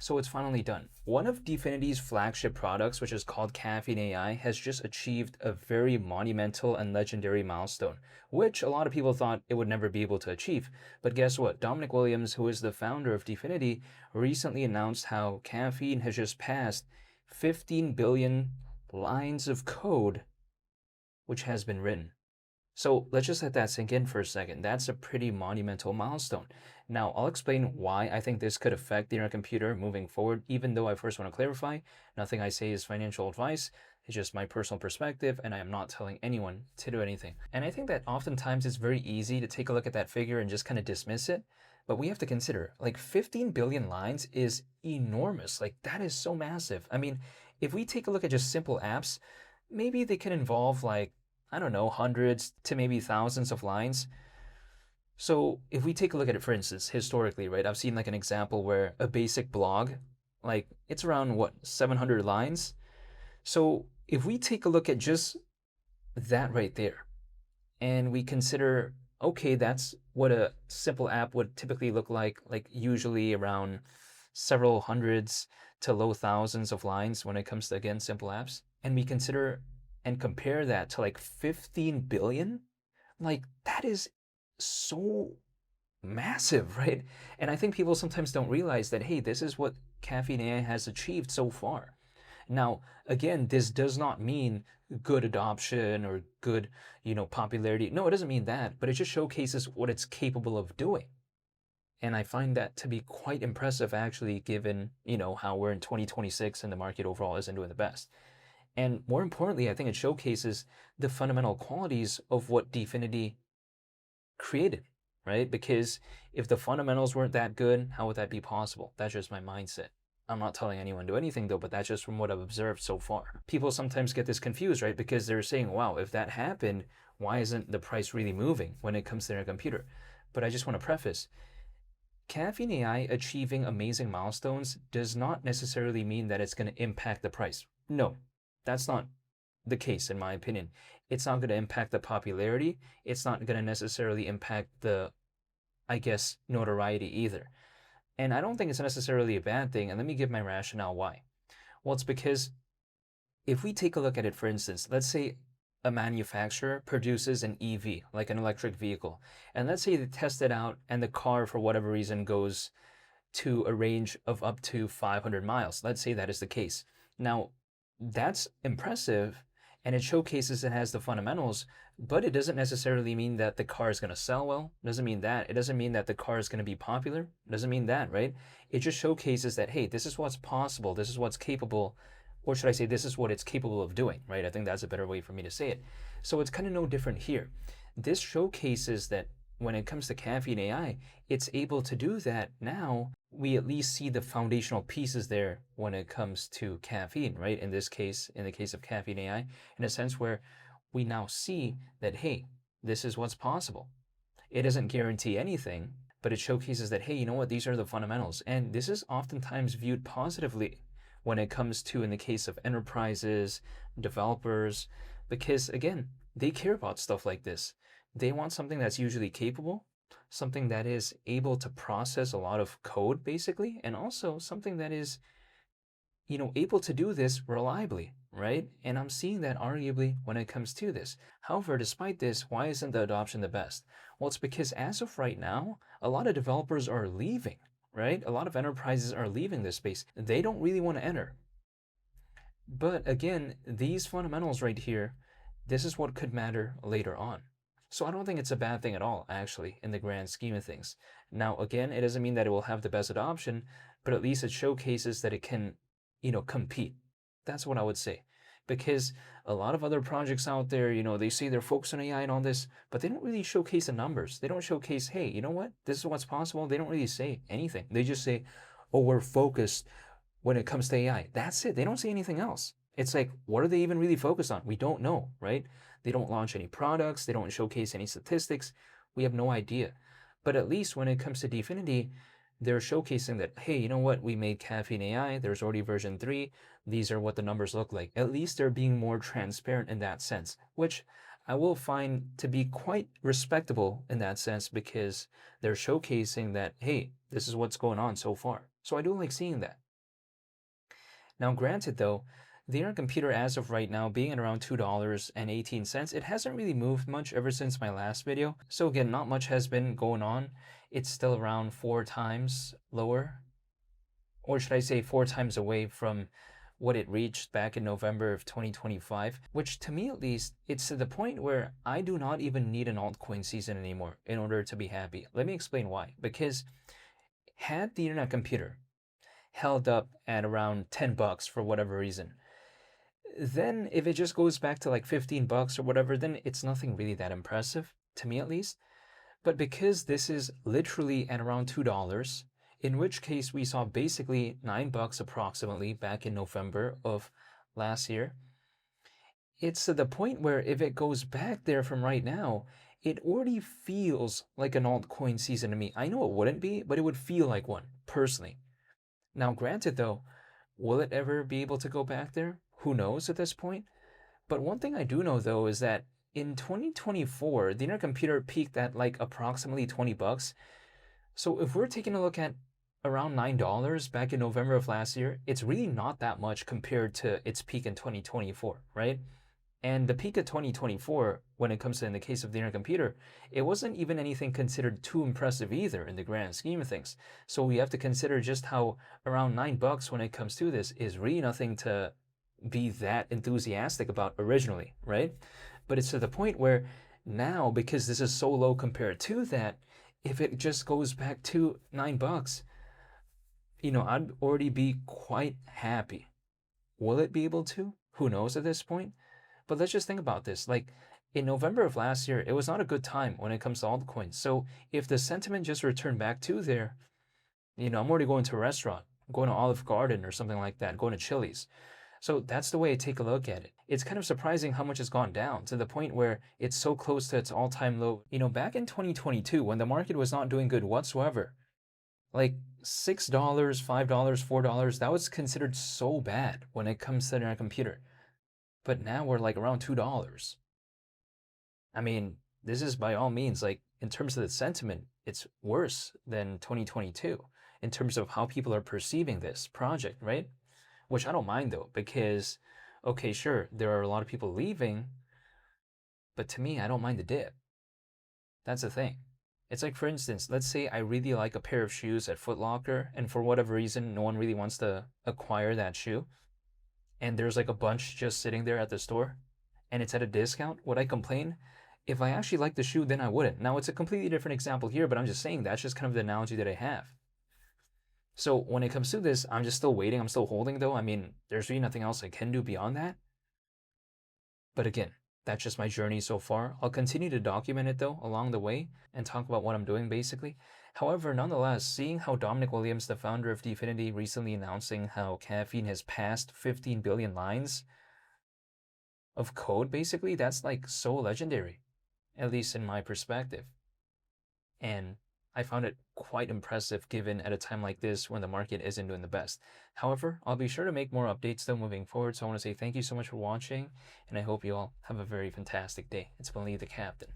So it's finally done. One of Dfinity's flagship products, which is called Caffeine AI, has just achieved a very monumental and legendary milestone, which a lot of people thought it would never be able to achieve. But guess what? Dominic Williams, who is the founder of Dfinity, recently announced how Caffeine has just passed 15 billion lines of code which has been written. So let's just let that sink in for a second. That's a pretty monumental milestone. Now, I'll explain why I think this could affect the intercomputer moving forward, even though I first want to clarify, nothing I say is financial advice. It's just my personal perspective, and I am not telling anyone to do anything. And I think that oftentimes it's very easy to take a look at that figure and just kind of dismiss it. But we have to consider, like 15 billion lines is enormous. Like that is so massive. I mean, if we take a look at just simple apps, maybe they can involve like, I don't know, hundreds to maybe thousands of lines. So if we take a look at it, for instance, historically, right, I've seen like an example where a basic blog, like it's around what, 700 lines. So if we take a look at just that right there and we consider, okay, that's what a simple app would typically look like usually around several hundreds to low thousands of lines when it comes to, again, simple apps. And we consider and compare that to like 15 billion, like that is so massive, right? And I think people sometimes don't realize that, hey, this is what Caffeine AI has achieved so far. Now, again, this does not mean good adoption or good, popularity. No, it doesn't mean that, but it just showcases what it's capable of doing. And I find that to be quite impressive, actually, given, how we're in 2026 and the market overall isn't doing the best. And more importantly, I think it showcases the fundamental qualities of what Dfinity created, right? Because if the fundamentals weren't that good, how would that be possible? That's just my mindset. I'm not telling anyone to do anything though, but that's just from what I've observed so far. People sometimes get this confused, right? Because they're saying, wow, if that happened, why isn't the price really moving when it comes to their computer? But I just want to preface, Caffeine AI achieving amazing milestones does not necessarily mean that it's going to impact the price. No, that's not the case, in my opinion. It's not going to impact the popularity. It's not going to necessarily impact the, I guess, notoriety either. And I don't think it's necessarily a bad thing. And let me give my rationale why. Well, it's because if we take a look at it, for instance, let's say a manufacturer produces an EV, like an electric vehicle, and let's say they test it out and the car, for whatever reason, goes to a range of up to 500 miles. Let's say that is the case. Now, that's impressive and it showcases it has the fundamentals, but it doesn't necessarily mean that the car is going to sell well. It doesn't mean that. It doesn't mean that the car is going to be popular. It doesn't mean that, right? It just showcases that, hey, this is what's possible. This is what's capable, or should I say, this is what it's capable of doing, right? I think that's a better way for me to say it. So it's kind of no different here. This showcases that when it comes to Caffeine AI, it's able to do that now. We at least see the foundational pieces there when it comes to caffeine, right? In this case, in the case of Caffeine AI, in a sense where we now see that, hey, this is what's possible. It doesn't guarantee anything, but it showcases that, hey, you know what? These are the fundamentals. And this is oftentimes viewed positively when it comes to, in the case of enterprises, developers, because again, they care about stuff like this. They want something that's usually capable, something that is able to process a lot of code basically, and also something that is, able to do this reliably, right? And I'm seeing that arguably when it comes to this. However, despite this, why isn't the adoption the best? Well, it's because as of right now, a lot of developers are leaving, right? A lot of enterprises are leaving this space. They don't really want to enter. But again, these fundamentals right here, this is what could matter later on. So I don't think it's a bad thing at all, actually, in the grand scheme of things. Now, again, it doesn't mean that it will have the best adoption, but at least it showcases that it can, compete. That's what I would say. Because a lot of other projects out there, they say they're focused on AI and all this, but they don't really showcase the numbers. They don't showcase, hey, you know what? This is what's possible. They don't really say anything. They just say, oh, we're focused when it comes to AI. That's it. They don't say anything else. It's like, what are they even really focused on? We don't know, right? They don't launch any products. They don't showcase any statistics. We have no idea. But at least when it comes to Dfinity, they're showcasing that, hey, you know what? We made Caffeine AI. There's already version 3. These are what the numbers look like. At least they're being more transparent in that sense, which I will find to be quite respectable in that sense because they're showcasing that, hey, this is what's going on so far. So I do like seeing that. Now, granted though, the internet computer as of right now being at around $2.18, it hasn't really moved much ever since my last video. So again, not much has been going on. It's still around 4 times lower, or should I say 4 times away from what it reached back in November of 2025, which to me at least, it's to the point where I do not even need an altcoin season anymore in order to be happy. Let me explain why. Because had the internet computer held up at around $10 for whatever reason, then if it just goes back to like $15 or whatever, then it's nothing really that impressive, to me at least. But because this is literally at around $2, in which case we saw basically $9 approximately back in November of last year, it's to the point where if it goes back there from right now, it already feels like an altcoin season to me. I know it wouldn't be, but it would feel like one, personally. Now, granted though, will it ever be able to go back there? Who knows at this point? But one thing I do know though is that in 2024, the internet computer peaked at like approximately $20. So if we're taking a look at around $9 back in November of last year, it's really not that much compared to its peak in 2024, right? And the peak of 2024, when it comes to in the case of the internet computer, it wasn't even anything considered too impressive either in the grand scheme of things. So we have to consider just how around $9 when it comes to this is really nothing to be that enthusiastic about originally, right? But it's to the point where now, because this is so low compared to that, if it just goes back to $9, I'd already be quite happy. Will it be able to? Who knows at this point? But let's just think about this. Like in November of last year, it was not a good time when it comes to altcoins. So if the sentiment just returned back to there, I'm already going to a restaurant, I'm going to Olive Garden or something like that, going to Chili's. So that's the way I take a look at it. It's kind of surprising how much it's gone down to the point where it's so close to its all-time low. Back in 2022, when the market was not doing good whatsoever, like $6, $5, $4, that was considered so bad when it comes to a computer. But now we're like around $2. I mean, this is by all means, like in terms of the sentiment, it's worse than 2022 in terms of how people are perceiving this project, right? Which I don't mind though, because, okay, sure, there are a lot of people leaving, but to me, I don't mind the dip. That's the thing. It's like, for instance, let's say I really like a pair of shoes at Foot Locker, and for whatever reason, no one really wants to acquire that shoe, and there's like a bunch just sitting there at the store, and it's at a discount. Would I complain? If I actually like the shoe, then I wouldn't. Now, it's a completely different example here, but I'm just saying that's just kind of the analogy that I have. So when it comes to this, I'm just still waiting. I'm still holding though. I mean, there's really nothing else I can do beyond that. But again, that's just my journey so far. I'll continue to document it though along the way and talk about what I'm doing basically. However, nonetheless, seeing how Dominic Williams, the founder of Dfinity, recently announcing how caffeine has passed 15 billion lines of code basically, that's like so legendary, at least in my perspective. And I found it quite impressive given at a time like this when the market isn't doing the best. However, I'll be sure to make more updates though moving forward. So I want to say thank you so much for watching, and I hope you all have a very fantastic day. It's been Lee the Captain.